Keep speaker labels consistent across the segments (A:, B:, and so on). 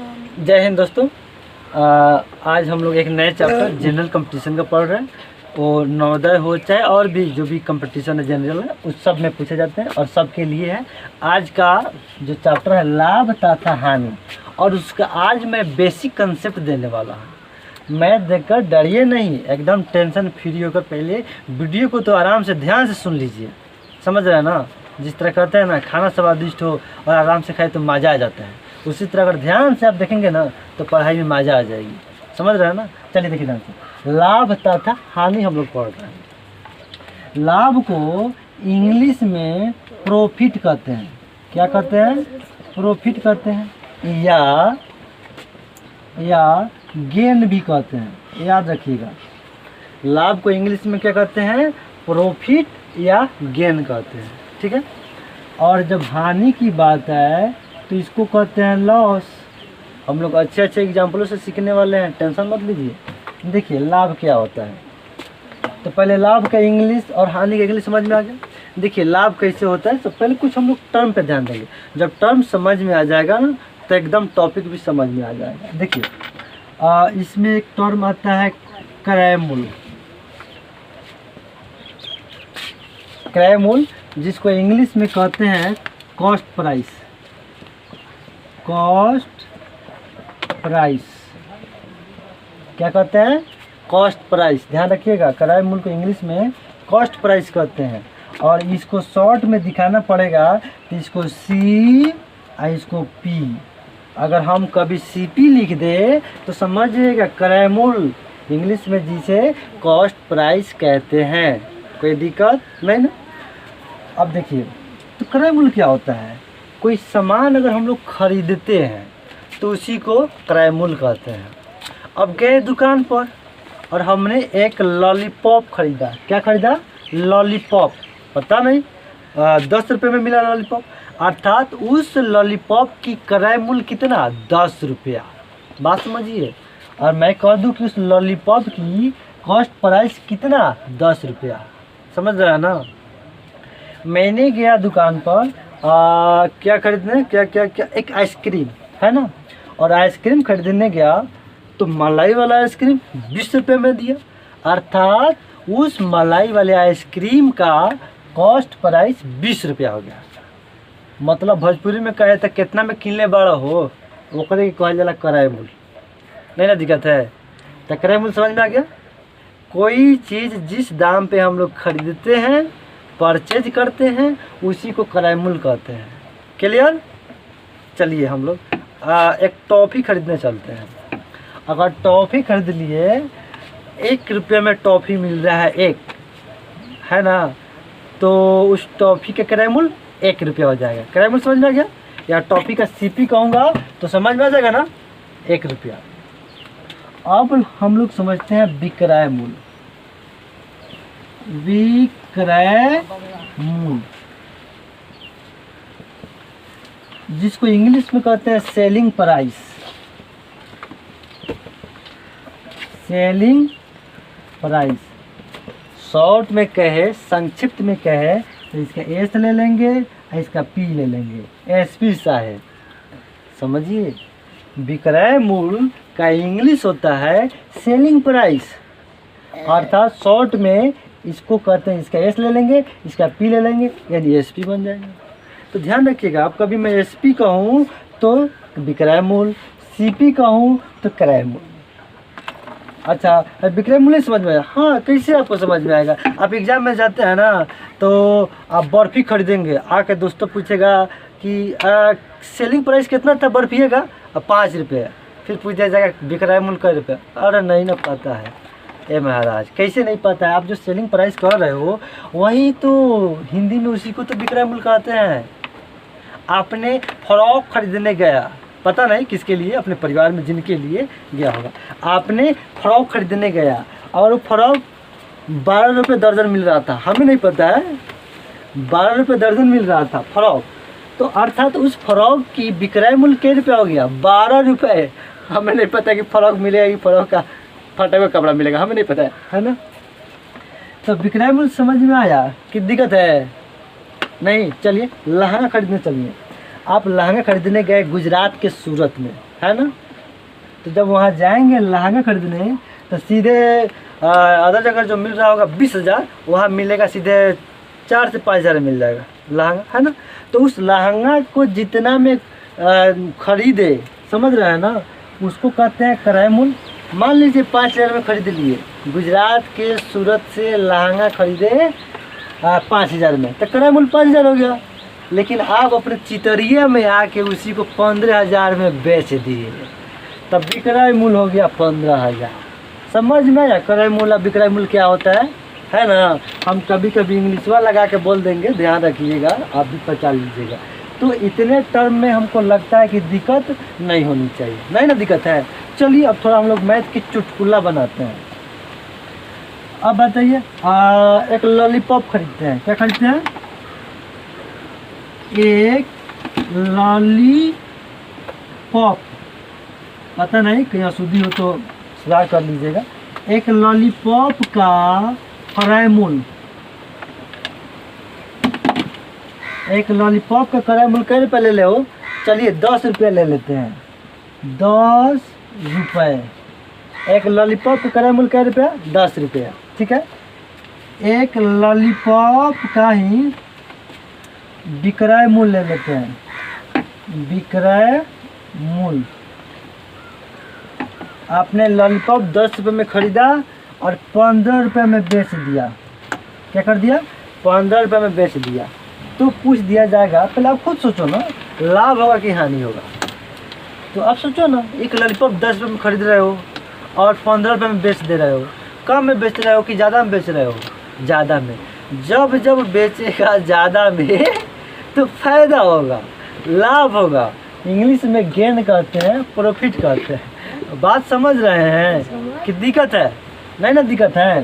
A: जय हिंद दोस्तों। आज हम लोग एक नए चैप्टर जनरल कंपटीशन का पढ़ रहे हैं। वो नवोदय हो चाहे और भी जो भी कंपटीशन है जनरल है उस सब में पूछे जाते हैं और सब के लिए है। आज का जो चैप्टर है लाभ तथा हानि, और उसका आज मैं बेसिक कंसेप्ट देने वाला हूँ। मैथ देखकर डरिए नहीं, एकदम टेंशन फ्री होकर पहले वीडियो को तो आराम से ध्यान से सुन लीजिए। समझ रहे हैं ना? जिस तरह कहते हैं ना, खाना स्वादिष्ट हो और आराम से खाए तो मज़ा आ जाता है, उसी तरह अगर ध्यान से आप देखेंगे ना तो पढ़ाई में मज़ा आ जाएगी। समझ रहे हैं ना? चलिए देखिए ध्यान से। लाभ तथा हानि हम लोग पढ़ रहे हैं। लाभ को इंग्लिश में प्रॉफिट कहते हैं। क्या कहते हैं? प्रॉफिट कहते हैं, या गेन भी कहते हैं। याद रखिएगा, लाभ को इंग्लिश में क्या कहते हैं? प्रॉफिट या गेन कहते हैं। ठीक है। और जब हानि की बात है तो इसको कहते हैं लॉस। हम लोग अच्छे अच्छे एग्जाम्पलों से सीखने वाले हैं, टेंशन मत लीजिए। देखिए लाभ क्या होता है, तो पहले लाभ का इंग्लिश और हानि का इंग्लिश समझ में आ गया। देखिए लाभ कैसे होता है, तो पहले कुछ हम लोग टर्म पे ध्यान देंगे। जब टर्म समझ में आ जाएगा ना तो एकदम टॉपिक भी समझ में आ जाएगा। देखिए इसमें एक टर्म आता है क्रय मूल्य। क्रय मूल्य जिसको इंग्लिश में कहते हैं कॉस्ट प्राइस। कॉस्ट प्राइस क्या कहते हैं? Cost price. ध्यान रखिएगा, क्रय मूल्य को इंग्लिश में कॉस्ट प्राइस कहते हैं। और इसको शॉर्ट में दिखाना पड़ेगा तो इसको सी और इसको पी। अगर हम कभी सीपी लिख दे तो समझिएगा क्रय मूल्य इंग्लिश में जिसे कॉस्ट प्राइस कहते हैं। कोई दिक्कत नहीं ना? अब देखिए तो क्रय मूल्य क्या होता है? कोई सामान अगर हम लोग खरीदते हैं तो उसी को क्रय मूल्य कहते हैं। अब गए दुकान पर और हमने एक लॉलीपॉप खरीदा। क्या खरीदा? लॉलीपॉप। पता नहीं 10 रुपये में मिला लॉलीपॉप, अर्थात उस लॉलीपॉप की क्रय मूल्य कितना? 10 रुपया। बात समझिए। और मैं कह दूँ कि उस लॉलीपॉप की कॉस्ट प्राइस कितना? 10 रुपया। समझ रहे हैं ना? मैंने गया दुकान पर क्या खरीदने, क्या एक आइसक्रीम है ना, और आइसक्रीम खरीदने गया तो मलाई वाला आइसक्रीम 20 रुपये में दिया, अर्थात उस मलाई वाले आइसक्रीम का कॉस्ट प्राइस 20 रुपया हो गया। मतलब भोजपुरी में कहे तो कितना में किनले बड़ा हो वो कहे कि कहल जाला क्रय मूल्य। नहीं ना दिक्कत है? तो क्रय मूल्य समझ में आ गया। कोई चीज़ जिस दाम पे हम लोग खरीदते हैं, परचेज करते हैं, उसी को क्रय मूल्य कहते हैं। क्लियर? चलिए हम लोग एक टॉफ़ी खरीदने चलते हैं। अगर टॉफ़ी खरीद लिए, 1 रुपये में टॉफ़ी मिल रहा है, एक है ना, तो उस टॉफ़ी का क्रय मूल्य 1 रुपया हो जाएगा। क्रय मूल्य समझ में आ गया? या टॉफ़ी का सीपी कहूँगा तो समझ में आ जाएगा ना, 1 रुपया। अब हम लोग समझते हैं विक्रय मूल्य। विक्रय मूल्य जिसको इंग्लिश में कहते हैं selling price. Selling price short में कहे, संक्षिप्त में कहे तो इसका एस ले लेंगे और इसका पी ले लेंगे, एसपी साहब। समझिए, विक्रय मूल्य का इंग्लिश होता है सेलिंग प्राइस, अर्थात शॉर्ट में इसको कहते हैं, इसका एस ले लेंगे, इसका पी ले लेंगे, यानी एसपी बन जाएगा। तो ध्यान रखिएगा, आप कभी मैं एसपी कहूँ तो विक्रय मूल्य, सीपी कहूँ तो क्रय मूल्य। अच्छा, विक्रय मूल्य समझ में आया? हाँ, कैसे आपको समझ में आएगा? आप एग्जाम में जाते हैं ना तो आप बर्फ़ी खरीदेंगे, आके दोस्तों पूछेगा कि सेलिंग प्राइस कितना था बर्फ़ी का? 5 रुपये। फिर पूछ दिया जाएगा विक्रय मूल्य कै रुपये? अरे नहीं ना पता है। ए महाराज, कैसे नहीं पता है? आप जो सेलिंग प्राइस कह रहे हो वही तो हिंदी में उसी को तो विक्रय मूल्य कहते हैं। आपने फ्रॉक खरीदने गया, पता नहीं किसके लिए, अपने परिवार में जिनके लिए गया होगा, आपने फ्रॉक खरीदने गया और वो फ्रॉक 12 रुपये दर्जन मिल रहा था। हमें नहीं पता है, 12 रुपये दर्जन मिल रहा था फ्रॉक, तो अर्थात उस फ्रॉक की विक्रय मूल्य कै रुपया हो गया? 12 रुपये। हमें नहीं पता कि फ्रॉक मिलेगा कि फ्रॉक का फटा हुआ कपड़ा मिलेगा, हमें नहीं पता है ना? तो विक्रय मूल्य समझ में आया कि दिक्कत है? नहीं। चलिए लहंगा खरीदने चलिए। आप लहंगा खरीदने गए गुजरात के सूरत में, है ना। तो जब वहाँ जाएंगे लहंगा खरीदने तो सीधे अदर जगह जो मिल रहा होगा 20,000, वहाँ मिलेगा सीधे 4 से 5 हज़ार मिल जाएगा लहंगा, है ना। तो उस लहंगा को जितना में खरीदे, समझ रहे हैं ना, उसको कहते हैं किराए मूल्य। मान लीजिए 5,000 में खरीद लिए, गुजरात के सूरत से लहंगा खरीदे 5,000 में, तो किराया मूल्य 5,000 हो गया। लेकिन आप अपने चितरिया में आके उसी को 15,000 में बेच दिए, तब विक्रय मूल्य हो गया 15,000। समझ में आया क्रय मूल्य विक्रय मूल्य क्या होता है ना। हम कभी कभी इंग्लिशवा लगा के बोल देंगे, ध्यान रखिएगा, आप भी पहचान लीजिएगा। तो इतने टर्म में हमको लगता है कि दिक्कत नहीं होनी चाहिए, नहीं ना दिक्कत है। चलिए अब थोड़ा हम लोग मैथ की चुटकुला बनाते हैं। अब बताइए, एक लॉलीपॉप खरीदते हैं, क्या खरीदते हैं? एक लॉलीपॉप, पता नहीं कहीं अशुद्धि हो तो सुधार कर लीजिएगा। एक लॉलीपॉप का किराया मूल्य, एक लॉलीपॉप का किराया मूल्य कितने रुपये ले ले हो? चलिए 10 रुपये ले लेते हैं, 10 रुपये। एक लॉलीपॉप का किराया मूल्य क्या रुपया? 10 रुपया, ठीक है। एक लॉलीपॉप का ही विक्रय मूल्य ले लेते हैं, विक्रय मूल्य। आपने लॉलीपॉप 10 रुपये में खरीदा और 15 रुपये में बेच दिया, क्या कर दिया? 15 रुपये में बेच दिया। तो पूछ दिया जाएगा, पहले आप खुद सोचो ना, लाभ होगा कि हानि होगा। तो आप सोचो ना, एक लॉलीपॉप 10 रुपये में खरीद रहे हो और 15 रुपये में बेच दे रहे हो, कम में बेच रहे हो कि ज़्यादा में बेच रहे हो? ज़्यादा में। जब जब बेचेगा ज़्यादा में तो फायदा होगा, लाभ होगा। इंग्लिश में गेन कहते हैं, प्रॉफिट कहते हैं। बात समझ रहे हैं कि दिक्कत है? नहीं ना दिक्कत है।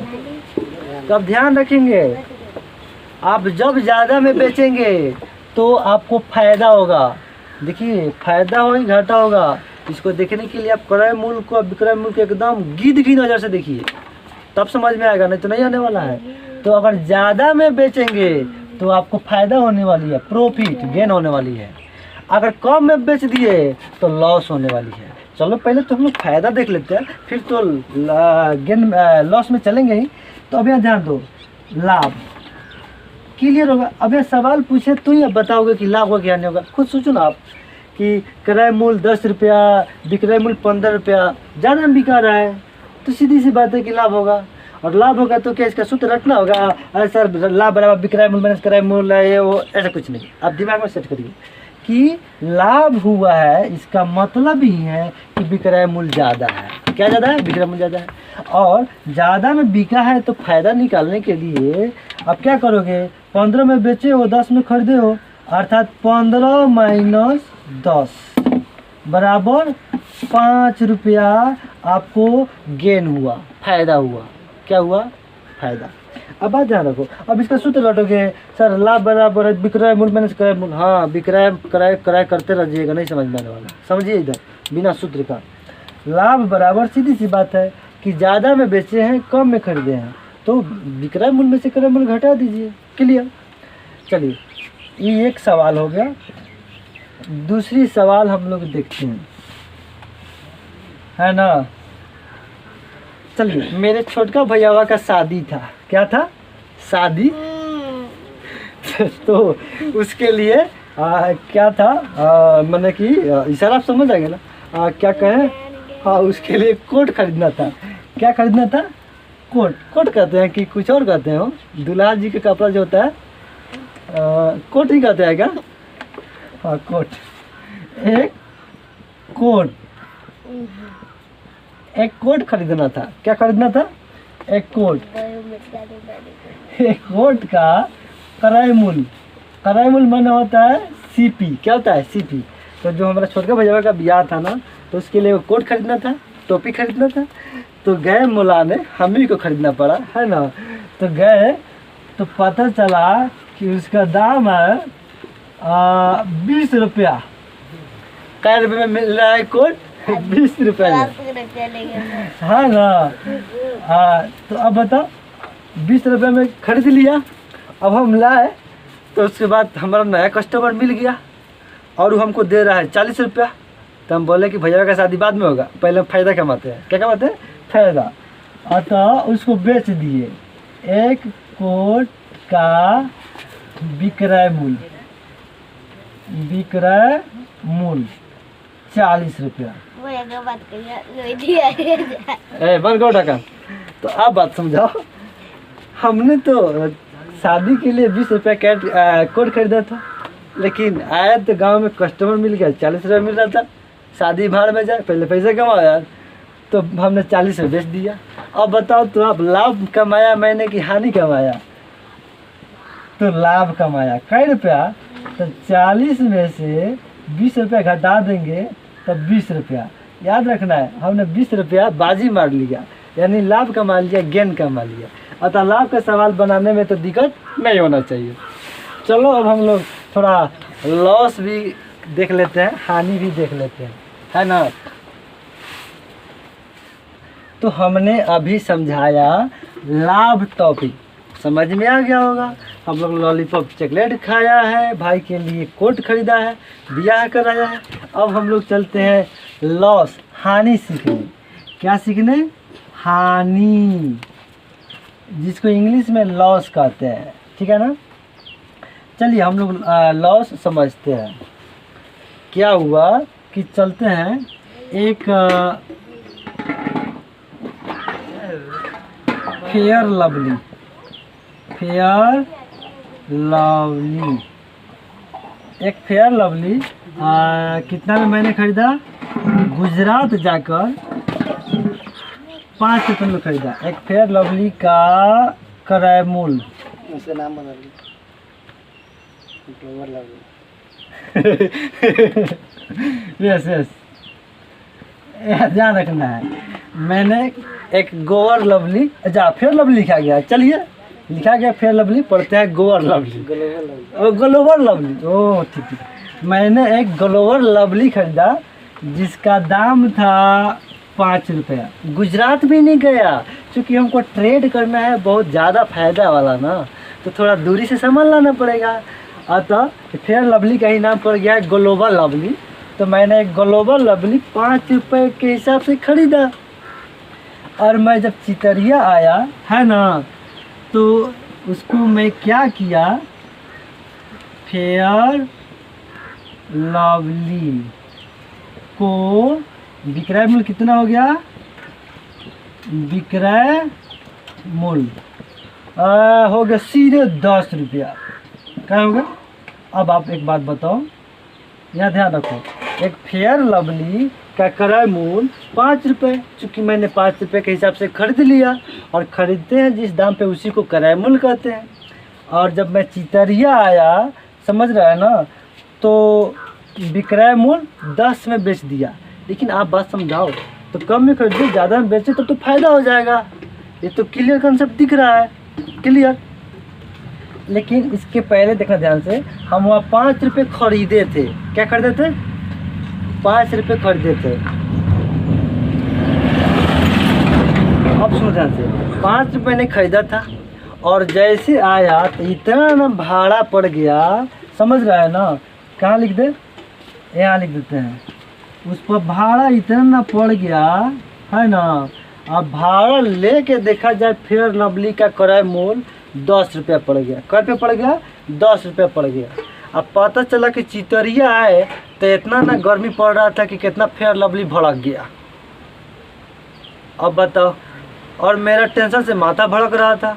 A: तो अब ध्यान रखेंगे, आप जब ज़्यादा में बेचेंगे तो आपको फायदा होगा। देखिए, फायदा हो घाटा होगा, इसको देखने के लिए आप क्रय मूल्य को विक्रय मूल्य को एकदम गिद्ध की नज़र से देखिए, तब समझ में आएगा, नहीं तो नहीं आने वाला है। तो अगर ज़्यादा में बेचेंगे तो आपको फायदा होने वाली है, प्रॉफिट गेन होने वाली है। अगर कम में बेच दिए तो लॉस होने वाली है। चलो पहले तो हम लोग फायदा देख लेते हैं, फिर तो गेन लॉस में चलेंगे ही। तो अब यहाँ ध्यान दो, लाभ क्लियर होगा। अब ये सवाल पूछे तो ही अब बताओगे कि लाभ होगा क्या नहीं होगा। खुद सोचो ना आप कि क्रय मूल्य 10 रुपया, विक्रय मूल्य 15 रुपया, ज़्यादा में बिका रहा है, तो सीधी सी बात है कि लाभ होगा। और लाभ होगा तो क्या इसका सूत्र रटना होगा? अरे सर, लाभ बराबर विक्रय मूल्य माइनस क्रय मूल्य है, ये वो, ऐसा कुछ नहीं। आप दिमाग में सेट करिए कि लाभ हुआ है, इसका मतलब ही है कि विक्रय मूल्य ज़्यादा है। क्या ज़्यादा है? विक्रय मूल्य ज़्यादा है। और ज़्यादा में बिका है तो फायदा निकालने के लिए अब क्या करोगे? 15 में बेचे हो, 10 में खरीदे हो, अर्थात 15 माइनस 10 बराबर 5 रुपया आपको गेन हुआ, फायदा हुआ। क्या हुआ? फायदा। अब बात ध्यान रखो, अब इसका सूत्र लौटोगे, सर लाभ बराबर है विक्रय मूल्य माइनस क्रय मूल्य। हाँ, विक्रय क्रय करते रहिएगा, नहीं समझ में आने वाला। समझिए इधर बिना सूत्र का, लाभ बराबर सीधी सी बात है कि ज़्यादा में बेचे हैं, कम में खरीदे हैं, तो विक्रय मूल्य में से क्रय मूल्य घटा दीजिए। क्लियर? चलिए, ये एक सवाल हो गया। दूसरी सवाल हम लोग देखते हैं, है ना। चलिए, मेरे छोटका भैया का शादी था। क्या था? शादी। तो उसके लिए क्या था, मैंने कि इशारा आप समझ आएगा ना, क्या कहें, हाँ, उसके लिए कोट खरीदना था। क्या खरीदना था? कोट। कोट कहते हैं कि कुछ और कहते हैं? दूल्हा जी का कपड़ा जो होता है कोट ही कहते हैं क्या? हाँ, कोट। एक कोट, एक कोट खरीदना था। क्या खरीदना था? एक कोट। एक कोट का किराया मूल्य, किराया मूल्य माना होता है सीपी। क्या होता है? सीपी। तो जो हमारा छोटका भैया का ब्याह था ना, तो उसके लिए वो कोट खरीदना था, टोपी खरीदना था। तो गए मुलाने, हम ही को खरीदना पड़ा, है ना। तो गए तो पता चला कि उसका दाम है 20 रुपया। कै रुपये में मिल रहा है कोट? 20 रुपये में, हाँ ना। तो अब बताओ, 20 रुपये में खरीद लिया। अब हम लाए तो उसके बाद हमारा नया कस्टमर मिल गया और वो हमको दे रहा है 40 रुपया। तो हम बोले कि भैया का शादी बाद में होगा, पहले हम फायदा कमाते हैं। क्या कमाते हैं? फायदा। अतः उसको बेच दिए। एक कोट का विक्रय मूल्य 40 रुपया। बंद करो ढक्कन। तो आप बात समझाओ, हमने तो शादी के लिए 20 रुपया कोट खरीदा था, लेकिन आया तो गांव में कस्टमर मिल गया, 40 रुपया मिल रहा था। शादी भाड़ में जाए, पहले पैसे कमाया तो हमने 40 में बेच दिया। अब बताओ तो आप लाभ कमाया मैंने कि हानि कमाया? तो लाभ कमाया। कई रुपया? तो 40 में से 20 रुपया घटा देंगे तब 20 रुपया। याद रखना है, हमने 20 रुपया बाजी मार लिया, यानी लाभ कमा लिया, गेन कमा लिया। अतः लाभ का सवाल बनाने में तो दिक्कत नहीं होना चाहिए। चलो अब हम लोग थोड़ा लॉस भी देख लेते हैं, हानि भी देख लेते हैं, है ना। तो हमने अभी समझाया लाभ टॉपिक, समझ में आ गया होगा। हम लोग लॉलीपॉप चॉकलेट खाया है, भाई के लिए कोट खरीदा है, ब्याह कराया है। अब हम लोग चलते हैं लॉस, हानि सीखने। क्या सीखने? हानि, जिसको इंग्लिश में लॉस कहते हैं, ठीक है ना। चलिए हम लोग लॉस समझते हैं। क्या हुआ कि चलते हैं एक फेयर लवली एक फेयर लवली कितना में मैंने खरीदा? गुजरात जाकर 5 रुपये में खरीदा। एक फेयर लवली का क्रय मूल्य, उसका नाम बना यस ध्यान रखना है। मैंने एक गोवर लवली, फेयर लवली लिखा गया, चलिए लिखा गया फेयर लवली, पढ़ते हैं गोवर लवली, ग्लोबल लवली। ओह ठीक। मैंने एक ग्लोबल लवली खरीदा जिसका दाम था 5 रुपया। गुजरात भी नहीं गया, क्योंकि हमको ट्रेड करना है बहुत ज़्यादा फायदा वाला ना, तो थोड़ा दूरी से सामान लाना पड़ेगा। अतः फेयर लवली का ही नाम पड़ गया है ग्लोबल लवली। तो मैंने एक ग्लोबल लवली 5 रुपये के हिसाब से खरीदा। और मैं जब चितरिया आया, है ना, तो उसको मैं क्या किया, फेयर लवली को विक्रय मूल्य कितना हो गया? विक्रय मूल्य हो गया सीधे 10 रुपया। क्या होगा? अब आप एक बात बताओ, यहाँ ध्यान रखो, एक फेयर लवली का क्रय मूल्य 5 रुपये, चूँकि मैंने 5 रुपये के हिसाब से खरीद लिया, और ख़रीदते हैं जिस दाम पे उसी को क्रय मूल्य कहते हैं। और जब मैं चितरिया आया, समझ रहा है ना, तो विक्रय मूल्य 10 में बेच दिया। लेकिन आप बात समझाओ, तो कम में खरीदे ज़्यादा में बेचे तो फ़ायदा हो जाएगा। ये तो क्लियर कंसेप्ट दिख रहा है, क्लियर। लेकिन इसके पहले देखना ध्यान से, हम वहाँ 5 रुपये खरीदे थे। क्या खरीदे थे? 5 रुपये खरीदे थे। अब सुनो ध्यान से, 5 रुपये ने खरीदा था, और जैसे आया तो इतना ना भाड़ा पड़ गया, समझ रहा है ना। कहाँ लिख दे? यहाँ लिख देते हैं। उस पर भाड़ा इतना ना पड़ गया, है ना। अब भाड़ा लेके देखा जाए, फेयर लवली का क्रय मूल्य 10 रुपया पड़ गया। कै रुपया पड़ गया? 10 रुपया पड़ गया। अब पता चला कि चितरिया आए तो इतना ना गर्मी पड़ रहा था कि कितना फेयर लवली भड़क गया। अब बताओ, और मेरा टेंशन से माथा भड़क रहा था।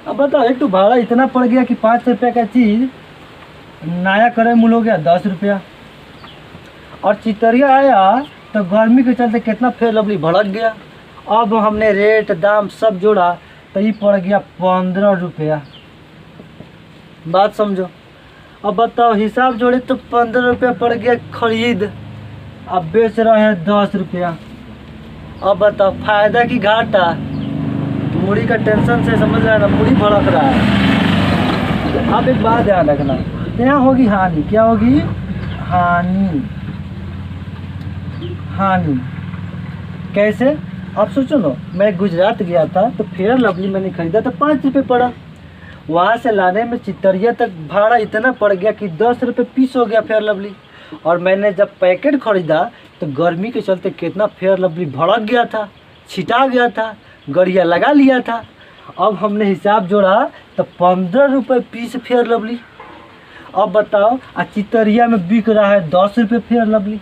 A: अब बताओ, एक तो भाड़ा इतना पड़ गया कि 5 रुपये का चीज़ नया क्रय मूल्य हो गया 10 रुपया। और चितरिया आया तो गर्मी के चलते कितना फेयर लवली भड़क गया। अब हमने रेट दाम सब जोड़ा तो ये पड़ गया 15 रुपया। बात समझो। अब बताओ, हिसाब जोड़े तो 15 रुपया पड़ गया खरीद, अब बेच रहे हैं 10 रुपया। अब बताओ, फायदा की घाटा? मूढ़ी का टेंशन से, समझ रहा है ना, मूढ़ी भड़क रहा है। तो अब एक बात ध्यान रखना, यहाँ होगी हानि। क्या होगी? हानि। हानि कैसे? आप सोचो ना, मैं गुजरात गया था तो फेयर लवली मैंने खरीदा तो 5 रुपये पड़ा। वहाँ से लाने में चितरिया तक भाड़ा इतना पड़ गया कि 10 रुपये पीस हो गया फेयर लवली। और मैंने जब पैकेट ख़रीदा तो गर्मी के चलते कितना फेयर लवली भड़क गया था, छिटा गया था, गरिया लगा लिया था। अब हमने हिसाब जोड़ा तो 15 रुपये पीस फेयर लवली। अब बताओ चितरिया में बिक रहा है 10 रुपये फेयर लवली।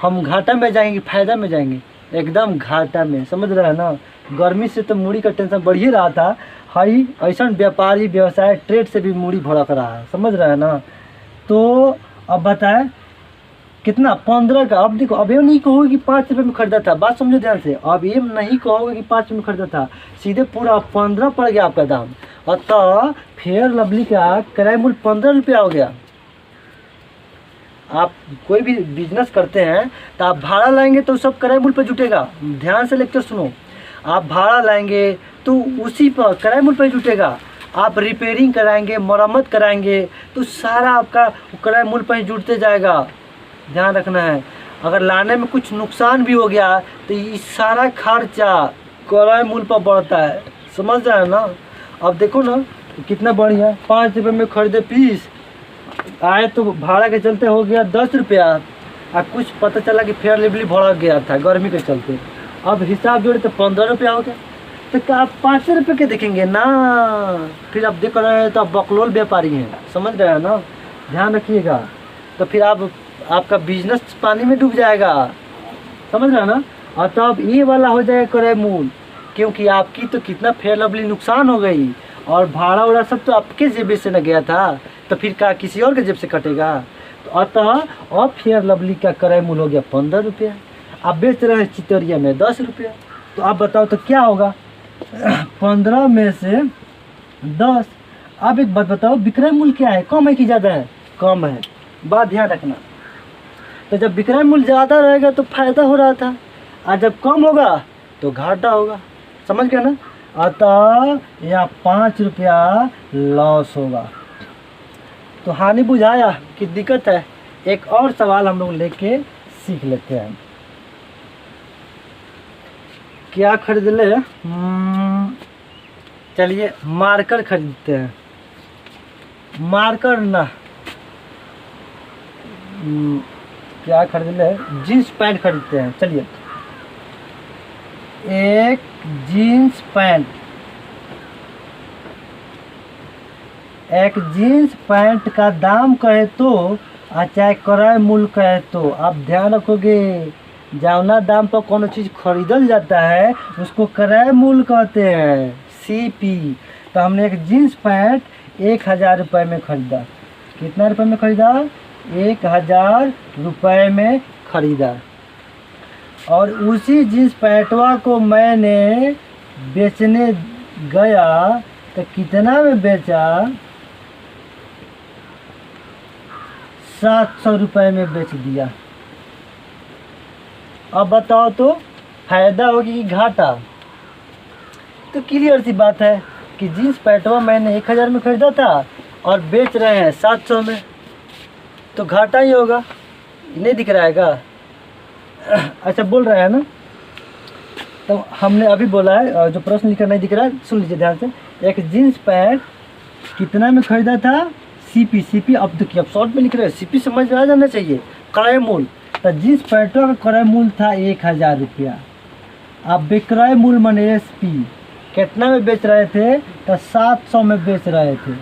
A: हम घाटा में जाएंगे कि फ़ायदा में जाएंगे? एकदम घाटा में, समझ रहे हैं ना। गर्मी से तो मूड़ी का टेंशन बढ़ ही रहा था, हाई ऐसा व्यापारी व्यवसाय ट्रेड से भी मूड़ी भड़क रहा है, समझ रहे हैं ना। तो अब बताएं कितना 15 का। अब देखो, अब ये नहीं कहोगे कि 5 रुपये में ख़रीदा था, बात समझो ध्यान से। अब ये नहीं कहोगे कि 5 रुपये में ख़रीदा था, सीधे पूरा 15 पड़ गया आपका दाम। अतः फेयर लवली का क्रय मूल्य 15 रुपया हो गया। आप कोई भी बिजनेस करते हैं तो आप भाड़ा लाएंगे तो सब क्रय मूल्य पर जुटेगा। ध्यान से लेक्चर सुनो, आप भाड़ा लाएंगे तो उसी पर क्रय मूल्य पर जुटेगा। आप रिपेयरिंग कराएंगे, मरम्मत कराएंगे तो सारा आपका क्रय मूल्य पर ही जुटते जाएगा। ध्यान रखना है। अगर लाने में कुछ नुकसान भी हो गया तो ये सारा खर्चा क्रय मूल्य पर बढ़ता है, समझ रहे हैं ना। अब देखो ना कितना बढ़िया, 5 रुपये में खरीदे पीस, आए तो भाड़ा के चलते हो गया 10 रुपया। और कुछ पता चला कि फेयर लवली भड़क गया था गर्मी के चलते। अब हिसाब जोड़े तो 15 रुपया हो गया। तो क्या आप 5 रुपये के देखेंगे ना? फिर आप देख रहे हैं तो आप बकलोल व्यापारी हैं, समझ रहे हैं ना। ध्यान रखिएगा, तो फिर आपका बिजनेस पानी में डूब जाएगा, समझ रहे हैं ना। और तो अब ये वाला हो जाएगा क्रय मूल्य, क्योंकि आपकी तो कितना फेयर लवली नुकसान हो गई और भाड़ा वाड़ा सब तो आपके जेब से न गया था, तो फिर क्या किसी और के जेब से कटेगा? तो अतः अब फेयर लवली का क्रय मूल्य हो गया 15 रुपया। आप बेच रहे हैं चितरिया में 10 रुपया। तो आप बताओ तो क्या होगा? 15 में से 10। अब एक बात बताओ, विक्रय मूल्य क्या है, कम है कि ज़्यादा है? कम है, बात ध्यान रखना। तो जब विक्रय मूल्य ज़्यादा रहेगा तो फायदा हो रहा था, और जब कम होगा तो घाटा होगा, समझ गया ना। अतः यह 5 रुपया लॉस होगा। तो हानि बुझाया कि दिक्कत है। एक और सवाल हम लोग लेके सीख लेते हैं। क्या खरीद ले? चलिए मार्कर खरीदते हैं। मार्कर ना, क्या खरीद ले? जीन्स पैंट खरीदते हैं। चलिए, एक जीन्स पैंट, एक जीन्स पैंट का दाम कहे तो चाहे क्रय मूल्य कहे तो आप ध्यान रखोगे, जौना दाम पर कोनो चीज़ खरीदल जाता है उसको क्रय मूल्य कहते हैं, सीपी। तो हमने एक जीन्स पैंट 1000 रुपये में खरीदा। कितना रुपये में खरीदा? 1000 रुपये में खरीदा। और उसी जीन्स पैंटवा को मैंने बेचने गया तो कितना में बेचा? 700 रुपये में बेच दिया। अब बताओ तो फायदा होगी कि घाटा? तो क्लियर सी बात है कि जीन्स पैंटवा मैंने 1000 में खरीदा था और बेच रहे हैं 700 में, तो घाटा ही होगा। नहीं दिख रहा है क्या? अच्छा बोल रहे हैं ना। तो हमने अभी बोला है, जो प्रश्न लिखा नहीं दिख रहा है सुन लीजिए ध्यान से। एक जीन्स पैंट कितना में खरीदा था? सीपी। सीपी अब देखिए, अब शॉर्ट में लिख रहे हैं, सीपी समझ में आ जाना चाहिए। क्रय मूल्य, तो जीन्स पैंटों का क्रय मूल्य था 1000 रुपया। अब विक्रय मूल्य माने एसपी कितना में बेच रहे थे? तो 700 में बेच रहे थे,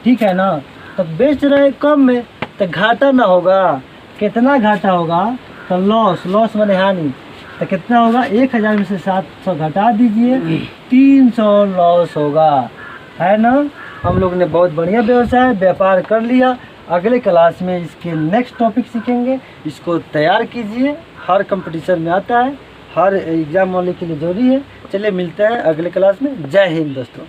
A: ठीक है ना। तो बेच रहे कम में तो घाटा ना होगा। कितना घाटा होगा? तो लॉस। लॉस माने हानि। तो कितना होगा? 1000 में से 700 घटा दीजिए, 300 लॉस होगा, है ना। हम लोग ने बहुत बढ़िया व्यवसाय व्यापार कर लिया। अगले क्लास में इसके नेक्स्ट टॉपिक सीखेंगे। इसको तैयार कीजिए, हर कंपटीशन में आता है, हर एग्ज़ाम वाले के लिए जरूरी है। चलिए मिलते हैं अगले क्लास में। जय हिंद दोस्तों।